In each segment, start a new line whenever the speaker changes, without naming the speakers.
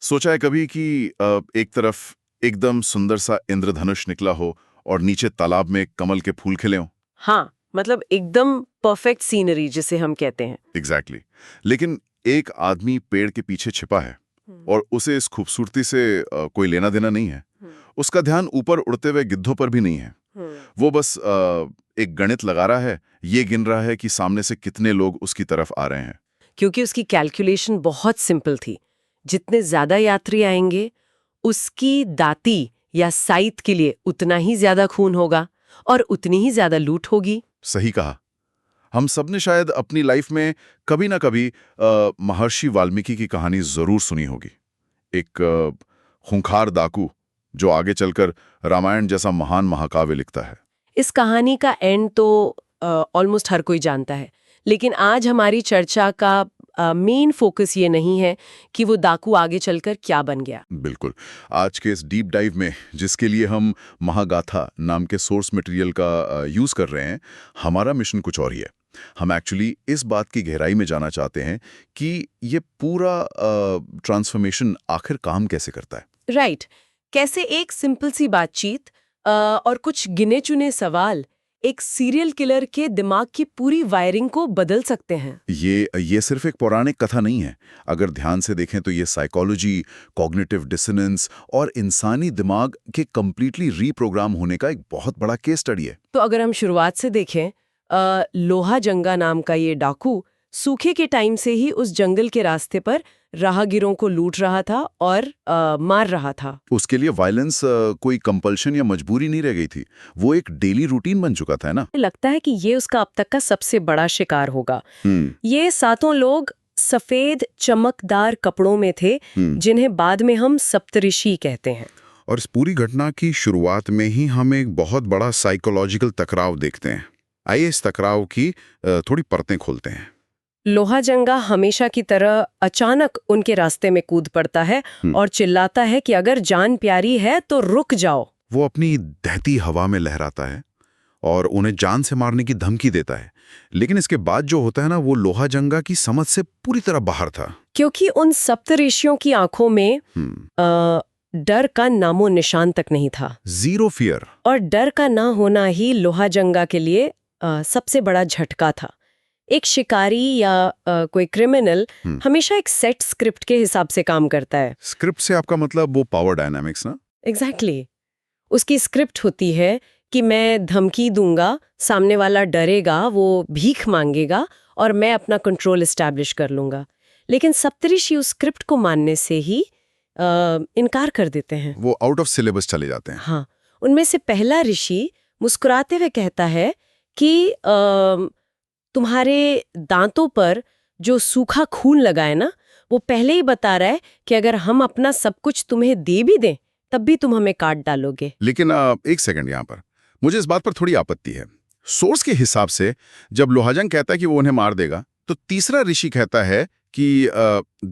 सोचा है कभी कि एक तरफ एकदम सुंदर सा इंद्रधनुष निकला हो और नीचे तालाब में कमल के फूल खिले हों?
हाँ, मतलब एकदम परफेक्ट सीनरी जिसे हम कहते हैं।
एग्जैक्टली लेकिन एक आदमी पेड़ के पीछे छिपा है और उसे इस खूबसूरती से कोई लेना देना नहीं है। उसका ध्यान ऊपर उड़ते हुए गिद्धों पर भी नहीं है। वो बस एक गणित लगा रहा है, ये गिन रहा है कि सामने से कितने लोग उसकी तरफ आ रहे हैं।
क्योंकि उसकी कैलकुलेशन बहुत सिंपल थी। जितने ज्यादा यात्री आएंगे, उसकी दाती या साइट के लिए उतना ही ज्यादा खून होगा और उतनी ही ज्यादा लूट होगी।
सही कहा। हम सब ने शायद अपनी लाइफ में कभी ना कभी महर्षि वाल्मीकि की कहानी जरूर सुनी होगी। एक खूंखार डाकू जो आगे चलकर रामायण जैसा महान महाकाव्य लिखता है।
इस कहानी का एंड तो ऑलमोस्ट हर कोई जानता है, लेकिन आज हमारी चर्चा का मेन फोकस ये नहीं है कि वो डाकू आगे चलकर क्या बन गया।
बिल्कुल। आज के इस डीप डाइव में, जिसके लिए हम महागाथा नाम के सोर्स मटेरियल का यूज कर रहे हैं, हमारा मिशन कुछ और ही है। हम एक्चुअली इस बात की गहराई में जाना चाहते हैं कि ये पूरा ट्रांसफॉर्मेशन आखिर काम कैसे करता है।
राइट। कैसे एक सिंपल सी बातचीत और कुछ गिने चुने सवाल एक सीरियल किलर के दिमाग की पूरी वायरिंग को बदल सकते हैं।
ये सिर्फ एक पौराणिक कथा नहीं है। अगर ध्यान से देखें तो ये साइकोलॉजी, कॉग्निटिव डिसोनेंस और इंसानी दिमाग के कंप्लीटली रीप्रोग्राम होने का एक बहुत बड़ा केस स्टडी है।
तो अगर हम शुरुआत से देखें, लोहा जंगा नाम का ये डाकू सूखे के टाइम से ही उस जंगल के रास्ते पर राहगीरों को लूट रहा था और मार रहा था।
उसके लिए वायलेंस कोई कंपल्शन या मजबूरी नहीं रह गई थी। वो एक डेली रूटीन बन चुका था, है ना?
लगता है कि ये उसका अब तक का सबसे बड़ा शिकार होगा। ये सातों लोग सफेद चमकदार कपड़ों में थे, जिन्हें बाद में हम सप्तऋषि कहते हैं।
और इस पूरी घटना की शुरुआत में ही हम एक बहुत बड़ा साइकोलॉजिकल टकराव देखते हैं। आइए इस टकराव की थोड़ी परतें खोलते हैं।
लोहा जंगा हमेशा की तरह अचानक उनके रास्ते में कूद पड़ता है और चिल्लाता है कि अगर जान प्यारी है तो रुक जाओ।
वो अपनी दहती हवा में लहराता है और उन्हें जान से मारने की धमकी देता है। लेकिन इसके बाद जो होता है ना, वो लोहा जंगा की समझ से पूरी तरह बाहर था।
क्योंकि उन सप्तऋषियों की आंखों में डर का नामो निशान तक नहीं था।
Zero fear.
और डर का ना होना ही लोहा जंगा के लिए सबसे बड़ा झटका था। एक शिकारी या कोई क्रिमिनल हमेशा एक सेट स्क्रिप्ट के हिसाब से काम करता है।
स्क्रिप्ट से आपका मतलब वो पावर डायनामिक्स ना?
एग्जैक्टली। उसकी स्क्रिप्ट होती है कि मैं धमकी दूंगा, सामने वाला डरेगा, वो भीख मांगेगा और मैं अपना कंट्रोल एस्टैब्लिश कर लूंगा। लेकिन सप्तऋषि उस स्क्रिप्ट को मानने से ही इनकार कर देते हैं।
वो आउट ऑफ सिलेबस चले जाते हैं।
हाँ, उनमें से पहला ऋषि मुस्कुराते हुए कहता है कि तुम्हारे दांतों पर जो सूखा खून लगा है ना, वो पहले ही बता रहा है कि अगर हम अपना सब कुछ तुम्हें दे भी दें तब भी तुम हमें काट डालोगे।
लेकिन एक सेकंड, यहाँ पर मुझे इस बात पर थोड़ी आपत्ति है। सोर्स के हिसाब से जब लोहाजंग कहता है कि वो उन्हें मार देगा, तो तीसरा ऋषि कहता है कि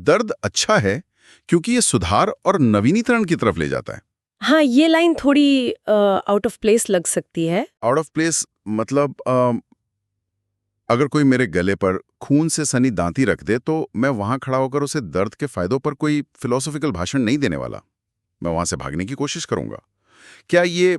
दर्द अच्छा है क्योंकि ये सुधार और नवीनीकरण की तरफ ले जाता है।
हाँ, ये लाइन थोड़ी आउट ऑफ प्लेस लग सकती है।
आउट ऑफ प्लेस मतलब अगर कोई मेरे गले पर खून से सनी दांती रख दे तो मैं वहां खड़ा होकर उसे दर्द के फायदों पर कोई फिलोसॉफिकल भाषण नहीं देने वाला। मैं वहां से भागने की कोशिश करूंगा। क्या ये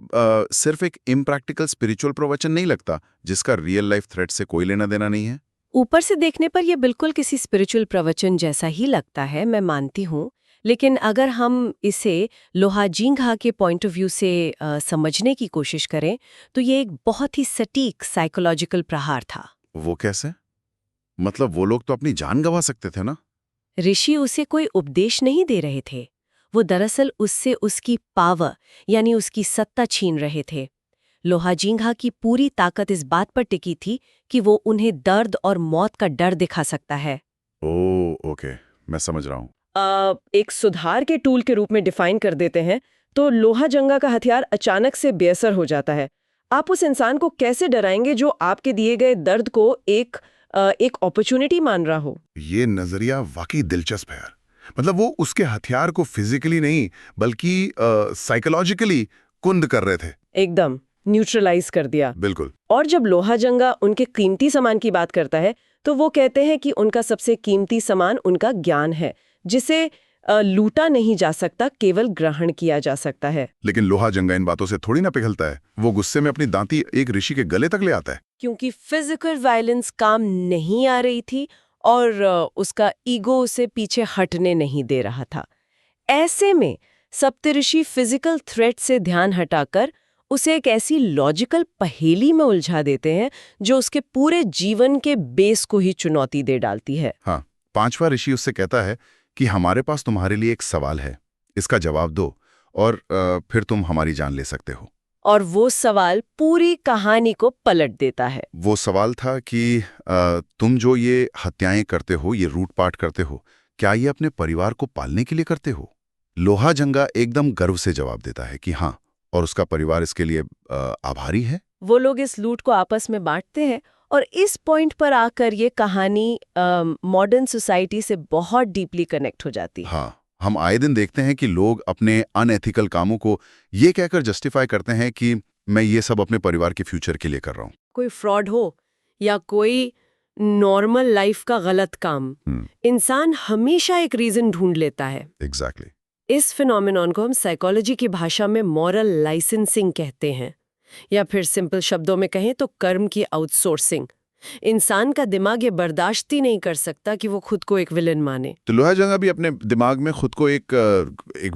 सिर्फ एक इम्प्रैक्टिकल स्पिरिचुअल प्रवचन नहीं लगता जिसका रियल लाइफ थ्रेट से कोई लेना देना नहीं है?
ऊपर से देखने पर यह बिल्कुल किसी स्पिरिचुअल प्रवचन जैसा ही लगता है, मैं मानती हूँ। लेकिन अगर हम इसे लोहाजिंगा के पॉइंट ऑफ व्यू से समझने की कोशिश करें तो ये एक बहुत ही सटीक साइकोलॉजिकल प्रहार था।
वो कैसे? मतलब वो लोग तो अपनी जान गंवा सकते थे ना?
ऋषि उसे कोई उपदेश नहीं दे रहे थे। वो दरअसल उससे उसकी पावर यानी उसकी सत्ता छीन रहे थे। लोहाजिंगा की पूरी ताकत इस बात पर टिकी थी कि वो उन्हें दर्द और मौत का डर दिखा सकता है।
ओह, ओके, मैं समझ रहा हूँ।
एक सुधार के टूल के रूप में डिफाइन कर देते हैं तो लोहाजंगा का हथियार अचानक से बेअसर हो जाता है। आप उस इंसान को कैसे डराएंगे जो आपके दिए गए दर्द को एक अपॉर्चुनिटी मान रहा हो?
ये नजरिया वाकई दिलचस्प है। मतलब वो उसके हथियार को फिजिकली नहीं बल्कि साइकोलॉजिकली कुंद कर रहे थे।
एकदम न्यूट्रलाइज कर दिया।
बिल्कुल।
और जब लोहाजंगा उनके कीमती सामान की बात करता है तो वो कहते हैं कि उनका सबसे कीमती सामान उनका ज्ञान है, जिसे लूटा नहीं जा सकता, केवल ग्रहण किया जा सकता है।
लेकिन लोहा जंगा इन बातों से थोड़ी ना पिघलता है। वो गुस्से में अपनी दांती एक ऋषि के गले तक ले आता है।
क्योंकि फिजिकल वायलेंस काम नहीं आ रही थी और उसका ईगो उसे पीछे हटने नहीं दे रहा था। ऐसे में सप्तऋषि फिजिकल थ्रेट से ध्यान हटाकर उसे एक ऐसी लॉजिकल पहेली में उलझा देते हैं जो उसके पूरे जीवन के बेस को ही चुनौती दे डालती है।
हाँ, 5वां ऋषि उससे कहता है कि हमारे पास तुम्हारे लिए एक सवाल है, इसका जवाब दो और फिर तुम हमारी जान ले सकते हो।
और वो सवाल पूरी कहानी को पलट देता है।
वो सवाल था कि तुम जो ये हत्याएं करते हो, ये लूटपाट करते हो, क्या ये अपने परिवार को पालने के लिए करते हो? लोहा जंगा एकदम गर्व से जवाब देता है कि हाँ, और उसका परिवार इसके लिए आभारी है।
वो लोग इस लूट को आपस में बांटते हैं और इस पॉइंट पर आकर ये कहानी मॉडर्न सोसाइटी से बहुत डीपली कनेक्ट हो जाती है।
हाँ, हम आए दिन देखते हैं कि लोग अपने अनएथिकल कामों को ये कहकर जस्टिफाई करते हैं कि मैं ये सब अपने परिवार के फ्यूचर के लिए कर रहा हूँ।
कोई फ्रॉड हो या कोई नॉर्मल लाइफ का गलत काम, इंसान हमेशा एक रीजन ढूंढ लेता है।
एग्जैक्टली।
इस फिनोमेनॉन को हम साइकोलॉजी की भाषा में मॉरल लाइसेंसिंग कहते हैं, या फिर सिंपल शब्दों में कहें तो कर्म की आउटसोर्सिंग। इंसान का दिमाग ये बर्दाश्त ही नहीं कर सकता कि वो खुद को एक विलन माने।
तो लोहा जंगा भी अपने दिमाग में खुद को एक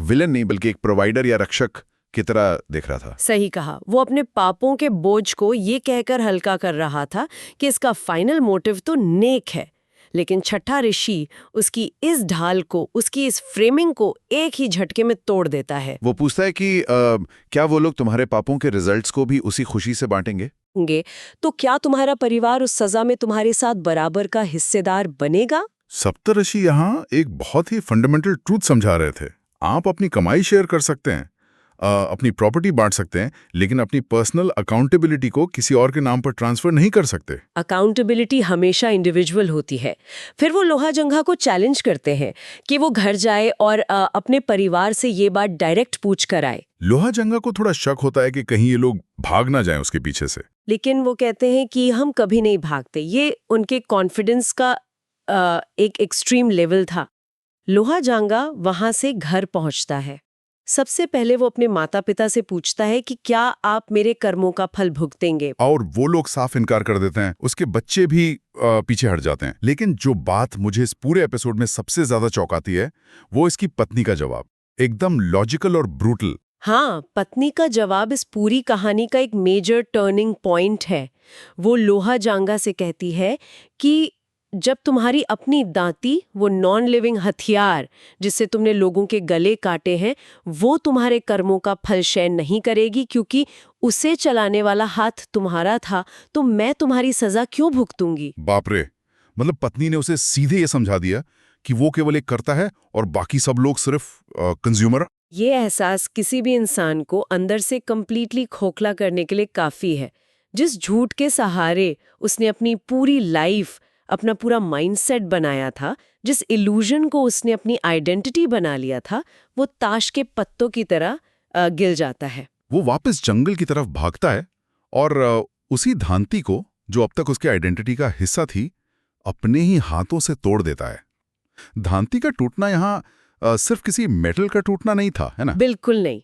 विलन नहीं बल्कि एक प्रोवाइडर या रक्षक की तरह देख रहा था।
सही कहा। वो अपने पापों के बोझ को ये कहकर हल्का कर रहा था कि इसका फाइनल मोटिव तो नेक है, लेकिन छठा ऋषि उसकी इस ढाल को, उसकी इस फ्रेमिंग को एक ही झटके में तोड़ देता है।
वो पूछता है कि क्या वो लोग तुम्हारे पापों के रिजल्ट्स को भी उसी खुशी से बांटेंगे?
तो क्या तुम्हारा परिवार उस सजा में तुम्हारे साथ बराबर का हिस्सेदार बनेगा?
सप्तऋषि यहाँ एक बहुत ही फंडामेंटल ट्रूथ समझा रहे थे। आप अपनी कमाई शेयर कर सकते हैं, अपनी प्रॉपर्टी बांट सकते हैं, लेकिन अपनी पर्सनल अकाउंटेबिलिटी को किसी और के नाम पर ट्रांसफर नहीं कर सकते।
अकाउंटेबिलिटी हमेशा इंडिविजुअल होती है। फिर वो लोहा जंगा को चैलेंज करते हैं कि वो घर जाए और अपने परिवार से ये बात डायरेक्ट पूछ कर आए।
लोहा जंगा को थोड़ा शक होता है कि कहीं ये लोग भाग ना जाएं उसके पीछे से,
लेकिन वो कहते हैं कि हम कभी नहीं भागते। ये उनके कॉन्फिडेंस का एक एक्सट्रीम लेवल था। लोहा जंगा वहां से घर पहुंचता है। सबसे पहले वो अपने माता पिता से पूछता है कि क्या आप मेरे कर्मों का फल भुगतेंगे,
और वो लोग साफ इनकार कर देते हैं। उसके बच्चे भी पीछे हट जाते हैं। लेकिन जो बात मुझे इस पूरे एपिसोड में सबसे ज्यादा चौंकाती है वो इसकी पत्नी का जवाब, एकदम लॉजिकल और ब्रूटल।
हाँ, पत्नी का जवाब इस पूरी कहानी का एक मेजर टर्निंग पॉइंट है। वो लोहा जंगा से कहती है कि जब तुम्हारी अपनी दांती, वो नॉन लिविंग हथियार जिससे तुमने लोगों के गले काटे हैं, वो तुम्हारे कर्मों का फल शेयर नहीं करेगी क्योंकि उसे चलाने वाला हाथ तुम्हारा था, तो मैं तुम्हारी सजा क्यों भुगतूंगी?
बाप रे, मतलब पत्नी ने उसे सीधे ये समझा दिया कि वो केवल एक करता है और बाकी सब लोग सिर्फ कंज्यूमर।
ये एहसास किसी भी इंसान को अंदर से कंप्लीटली खोखला करने के लिए काफी है। जिस झूठ के सहारे उसने अपनी पूरी लाइफ, अपना पूरा माइंडसेट बनाया था, जिस इल्यूजन को उसने अपनी आइडेंटिटी बना लिया था, वो ताश के पत्तों की तरह गिर जाता है।
वो वापस जंगल की तरफ भागता है और उसी धांति को, जो अब तक उसके आइडेंटिटी का हिस्सा थी, अपने ही हाथों से तोड़ देता है। धांति का टूटना यहाँ सिर्फ किसी मेटल का टूटना नहीं था, है ना?
बिल्कुल नहीं।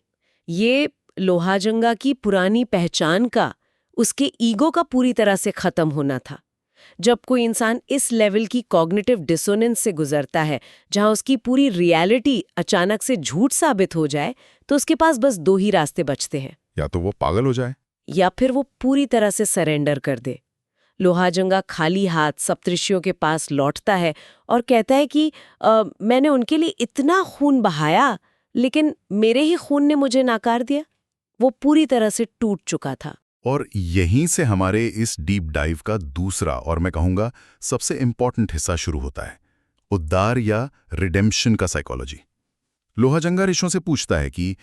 ये लोहा जंगा की पुरानी पहचान का, उसके ईगो का पूरी तरह से खत्म होना था। जब कोई इंसान इस लेवल की कॉग्निटिव डिसोनेंस से गुजरता है, जहां उसकी पूरी रियलिटी अचानक से झूठ साबित हो जाए, तो उसके पास बस दो ही रास्ते बचते हैं।
या तो वो पागल हो जाए,
या फिर वो पूरी तरह से सरेंडर कर दे। लोहा जंगा खाली हाथ सप्तऋषियों के पास लौटता है और कहता है कि मैंने उनके लिए इतना खून बहाया, लेकिन मेरे ही खून ने मुझे नाकार दिया। वो पूरी तरह से टूट चुका था।
और यहीं से हमारे इस डीप डाइव का दूसरा और मैं कहूँगा सबसे इम्पॉर्टेंट हिस्सा शुरू होता है, उद्धार या रिडेम्पशन का साइकोलॉजी। लोहा जंगा ऋषियों से पूछता है कि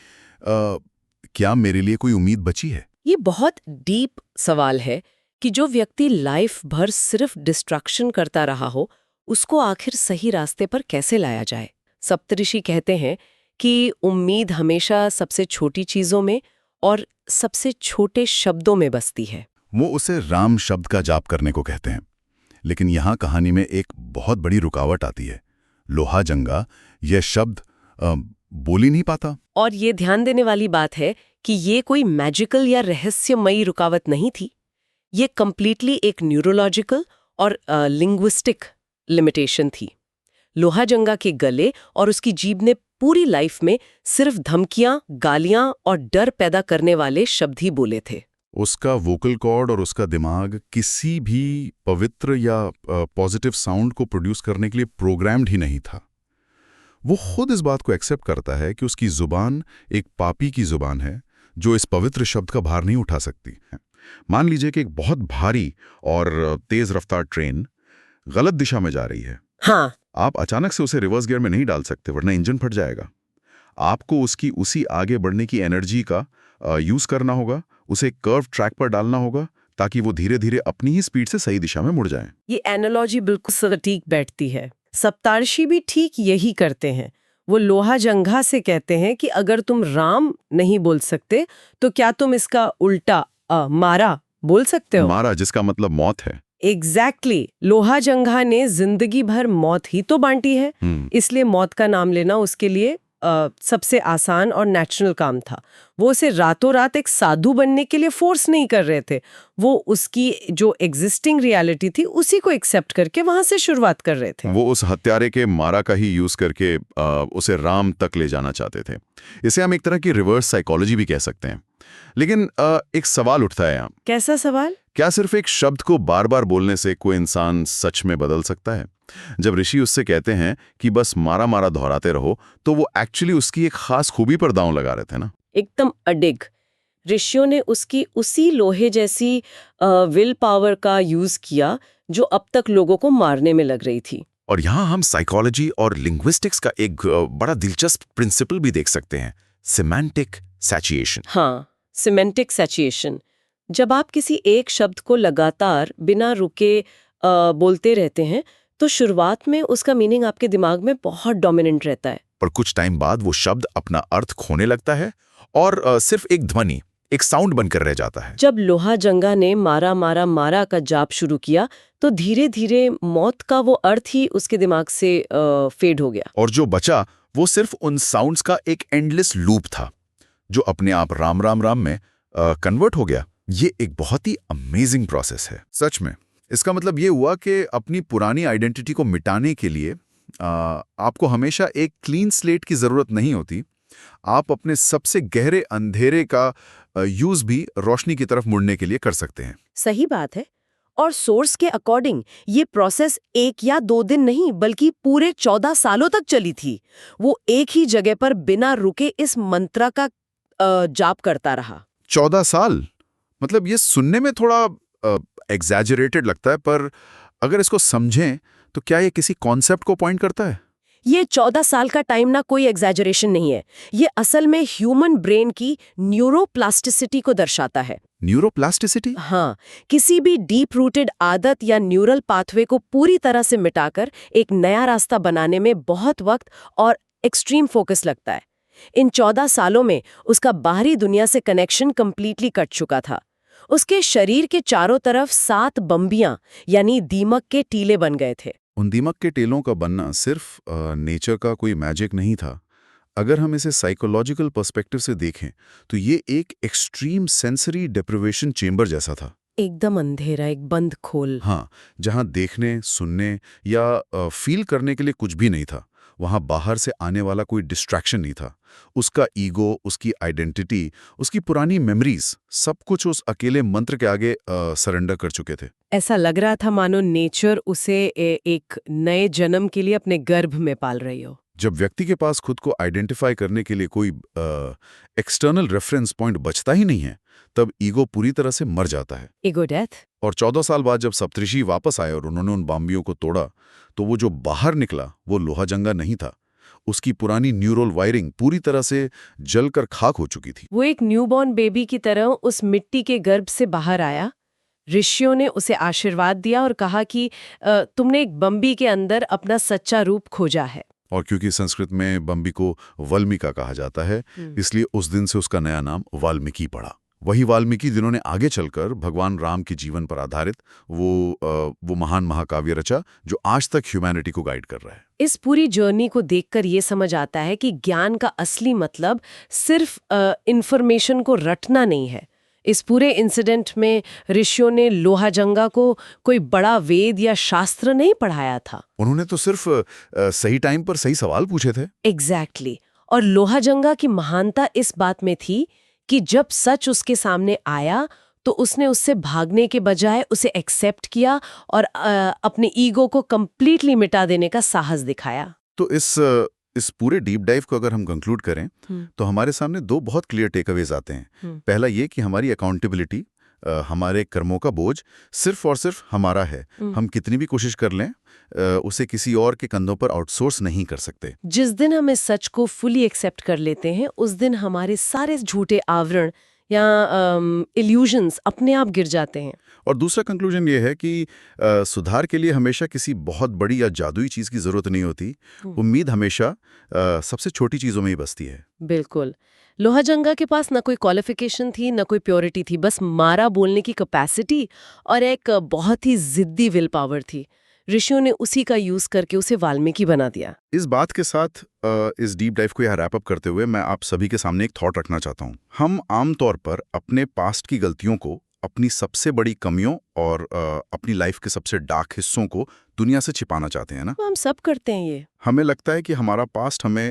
क्या मेरे लिए कोई उम्मीद बची है?
ये बहुत डीप सवाल है कि जो व्यक्ति लाइफ भर सिर्फ डिस्ट्रक्शन करता रहा हो, उसको आखिर सही रास्ते पर कैसे लाया जाए। सप्तऋषि कहते हैं कि उम्मीद हमेशा सबसे छोटी चीजों में और सबसे छोटे शब्दों में बसती है।
वो उसे राम शब्द का जाप करने को कहते हैं। लेकिन यहाँ कहानी में एक बहुत बड़ी रुकावट आती है। लोहा जंगा यह शब्द बोल ही नहीं पाता।
और ये ध्यान देने वाली बात है कि ये कोई मैजिकल या रहस्यमयी रुकावट नहीं थी। ये कंप्लीटली एक न्यूरोलॉजिकल और लिंग्विस्टिक लिमिटेशन थी। लोहाजंगा के गले और उसकी जीभ ने पूरी लाइफ में सिर्फ धमकियां, गालियां और डर पैदा करने वाले शब्द ही बोले थे।
उसका वोकल कॉर्ड और उसका दिमाग किसी भी पवित्र या पॉजिटिव साउंड को प्रोड्यूस करने के लिए प्रोग्राम्ड ही नहीं था। वो खुद इस बात को एक्सेप्ट करता है कि उसकी जुबान एक पापी की जुबान है जो इस पवित्र शब्द का भार नहीं उठा सकती। मान लीजिए कि एक बहुत भारी और तेज रफ्तार ट्रेन गलत दिशा में जा रही है।
हाँ,
आप अचानक से उसे रिवर्स गियर में नहीं डाल सकते, वरना इंजन फट जाएगा। आपको उसकी उसी आगे बढ़ने की एनर्जी का यूज करना होगा, उसे कर्व ट्रैक पर डालना होगा ताकि वो धीरे धीरे अपनी ही स्पीड से सही दिशा में मुड़ जाए।
ये एनालॉजी बिल्कुल सटीक बैठती है। सप्तार्षि भी ठीक यही करते हैं। वो लोहाजंगा से कहते हैं कि अगर तुम राम नहीं बोल सकते तो क्या तुम इसका उल्टा मारा बोल सकते हो?
मारा, जिसका मतलब मौत है।
एग्जैक्टली लोहाजंगा ने जिंदगी भर मौत ही तो बांटी है, इसलिए मौत का नाम लेना उसके लिए सबसे आसान और नेचुरल काम था। वो उसे रातों रात एक साधु बनने के लिए फोर्स नहीं कर रहे थे। वो उसकी जो एग्जिस्टिंग रियलिटी थी उसी को एक्सेप्ट करके वहां से शुरुआत कर रहे थे।
वो उस हत्यारे के मारा का ही यूज करके उसे राम तक ले जाना चाहते थे। इसे हम एक तरह की रिवर्स साइकोलॉजी भी कह सकते हैं। लेकिन एक सवाल उठता है यहाँ।
कैसा सवाल?
क्या सिर्फ एक शब्द को बार बार बोलने से कोई इंसान सच में बदल सकता है? जब ऋषि उससे कहते हैं कि बस मारा मारा दोहराते रहो, तो वो एक्चुअली उसकी एक खास खूबी पर दांव लगा रहे थे ना।
एकदम अडिग। ऋषियों ने उसकी उसी लोहे जैसी विल पावर का यूज किया जो अब तक लोगों को मारने में लग रही थी।
और यहाँ हम साइकोलॉजी और लिंग्विस्टिक्स का एक बड़ा दिलचस्प प्रिंसिपल भी देख सकते हैं, सिमेंटिक सैचुएशन।
हाँ, सिमेंटिक सैचुएशन। जब आप किसी एक शब्द को लगातार बिना रुके बोलते रहते हैं तो शुरुआत में उसका मीनिंग आपके दिमाग में बहुत डोमिनेंट रहता है।
पर कुछ टाइम बाद वो शब्द अपना अर्थ खोने लगता है और सिर्फ एक ध्वनि, एक साउंड बनकर रह जाता है।
जब लोहाजंगा ने मारा मारा मारा का जाप शुरू किया तो धीरे धीरे मौत का वो अर्थ ही उसके दिमाग से फेड हो गया।
और जो बचा वो सिर्फ उन साउंड्स का एक एंडलेस लूप था जो अपने आप राम राम राम में कन्वर्ट हो गया। ये एक बहुत ही अमेजिंग प्रोसेस है सच में। इसका मतलब ये हुआ कि अपनी पुरानी आइडेंटिटी को मिटाने के लिए आपको हमेशा एक क्लीन स्लेट की जरूरत नहीं होती। आप अपने सबसे गहरे अंधेरे का यूज भी रोशनी की तरफ मुड़ने के लिए कर सकते हैं।
सही बात है। और सोर्स के अकॉर्डिंग ये प्रोसेस 1 या 2 दिन नहीं बल्कि पूरे 14 सालों तक चली थी। वो एक ही जगह पर बिना रुके इस मंत्र का जाप करता रहा।
14 साल? मतलब ये सुनने में थोड़ा एग्जैजरेटेड लगता है, पर अगर इसको समझें तो क्या ये किसी कॉन्सेप्ट को पॉइंट करता है?
ये 14 साल का टाइम ना कोई एग्जैजरेशन नहीं है। ये असल में ह्यूमन ब्रेन की न्यूरोप्लास्टिसिटी को दर्शाता है।
न्यूरोप्लास्टिसिटी?
हाँ, किसी भी डीप रूटेड आदत या न्यूरल पाथवे को पूरी तरह से मिटाकर एक नया रास्ता बनाने में बहुत वक्त और एक्सट्रीम फोकस लगता है। इन 14 सालों में उसका बाहरी दुनिया से कनेक्शन कंप्लीटली कट चुका था। उसके शरीर के चारों तरफ 7 बम्बियां यानी दीमक के टीले बन गए थे।
उन दीमक के टेलों का बनना सिर्फ नेचर का कोई मैजिक नहीं था। अगर हम इसे साइकोलॉजिकल पर्सपेक्टिव से देखें तो ये एक एक्सट्रीम सेंसरी डेप्रिवेशन चेंबर जैसा था।
एकदम अंधेरा, एक बंद खोल।
हाँ, जहाँ देखने, सुनने या फील करने के लिए कुछ भी नहीं था। वहाँ बाहर से आने वाला कोई डिस्ट्रैक्शन नहीं था। उसका ईगो, उसकी आइडेंटिटी, उसकी पुरानी मेमोरीज, सब कुछ उस अकेले मंत्र के आगे सरेंडर कर चुके थे।
ऐसा लग रहा था मानो नेचर उसे एक नए जन्म के लिए अपने गर्भ में पाल रही हो।
जब व्यक्ति के पास खुद को आइडेंटिफाई करने के लिए कोई एक्सटर्नल रेफरेंस पॉइंट बचता ही नहीं है, तब ईगो पूरी तरह से मर जाता है।
Ego death.
और 14 साल बाद जब सप्तऋषि वापस आए और उन्होंने उन बाम्बियों को तोड़ा, तो वो जो बाहर निकला वो लोहाजंगा नहीं था। उसकी पुरानी न्यूरल वायरिंग पूरी तरह से जलकर खाक हो चुकी थी।
वो एक न्यूबॉर्न बेबी की तरह उस मिट्टी के गर्भ से बाहर आया। ऋषियों ने उसे आशीर्वाद दिया और कहा कि तुमने एक बम्बी के अंदर अपना सच्चा रूप खोजा है।
और क्योंकि संस्कृत में बम्बी को वाल्मीकि कहा जाता है, इसलिए उस दिन से उसका नया नाम वाल्मीकि पड़ा। वही वाल्मीकि जिन्होंने आगे चलकर भगवान राम के जीवन पर आधारित वो महान महाकाव्य रचा जो आज तक ह्यूमैनिटी को गाइड कर रहा है।
इस पूरी जर्नी को देखकर ये समझ आता है कि ज्ञान का असली मतलब सिर्फ इंफॉर्मेशन को रटना नहीं है। इस पूरे इंसिडेंट में ऋषियों ने लोहाजंगा को कोई बड़ा वेद या शास्त्र नहीं पढ़ाया था।
उन्होंने तो सिर्फ सही टाइम पर सही सवाल पूछे थे।
एग्जैक्टली और लोहाजंगा की महानता इस बात में थी कि जब सच उसके सामने आया तो उसने उससे भागने के बजाय उसे एक्सेप्ट किया और अपने ईगो को कंप्लीटली मिटा देने का साहस दिखाया।
तो इस पूरे डीप डाइव को अगर हम कंक्लूड करें तो हमारे सामने दो बहुत क्लियर टेकअवेज आते हैं। पहला ये कि हमारी अकाउंटेबिलिटी, हमारे कर्मों का बोझ सिर्फ और सिर्फ हमारा है। हम कितनी भी कोशिश कर लें उसे किसी और के कंधों पर आउटसोर्स नहीं कर सकते।
जिस दिन हम इस सच को फुली एक्सेप्ट कर लेते हैं उस दिन हमारे सारे झूठे आवरण या इल्यूजन्स अपने आप गिर जाते हैं।
और दूसरा कंक्लूजन ये है कि सुधार के लिए हमेशा किसी बहुत बड़ी या जादुई चीज़ की ज़रूरत नहीं होती। उम्मीद हमेशा सबसे छोटी चीज़ों में ही बसती है।
बिल्कुल। लोहाजंगा के पास न कोई क्वालिफिकेशन थी, न कोई प्योरिटी थी, बस मारा बोलने की कैपेसिटी और एक बहुत ही जिद्दी विल पावर थी। ऋषियों ने उसी का यूज करके उसे वाल्मीकि बना दिया।
इस बात के साथ इस डीप डाइव को यहाँ रैप अप करते हुए मैं आप सभी के सामने एक थॉट रखना चाहता हूँ। हम आमतौर पर अपने पास्ट की गलतियों को, अपनी सबसे बड़ी कमियों और अपनी लाइफ के सबसे डार्क हिस्सों को दुनिया से छिपाना चाहते हैं ना।
हम सब करते हैं ये।
हमें लगता है कि हमारा पास्ट हमें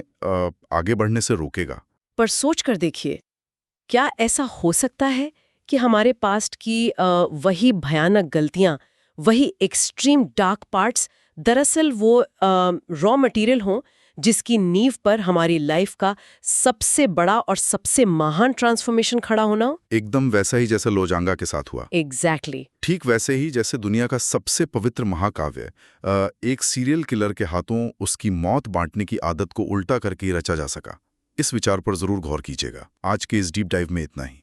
आगे बढ़ने से रोकेगा।
पर सोच कर देखिए, क्या ऐसा हो सकता है कि हमारे पास्ट की वही भयानक गलतियां, वही एक्सट्रीम डार्क पार्ट्स दरअसल वो रॉ मटेरियल हों जिसकी नींव पर हमारी लाइफ का सबसे बड़ा और सबसे महान ट्रांसफॉर्मेशन खड़ा होना?
एकदम वैसा ही जैसे लोजांगा के साथ हुआ।
एग्जैक्टली।
ठीक वैसे ही जैसे दुनिया का सबसे पवित्र महाकाव्य एक सीरियल किलर के हाथों उसकी मौत बांटने की आदत को उल्टा करके रचा जा सका। इस विचार पर जरूर गौर कीजिएगा। आज के इस डीप डाइव में इतना ही।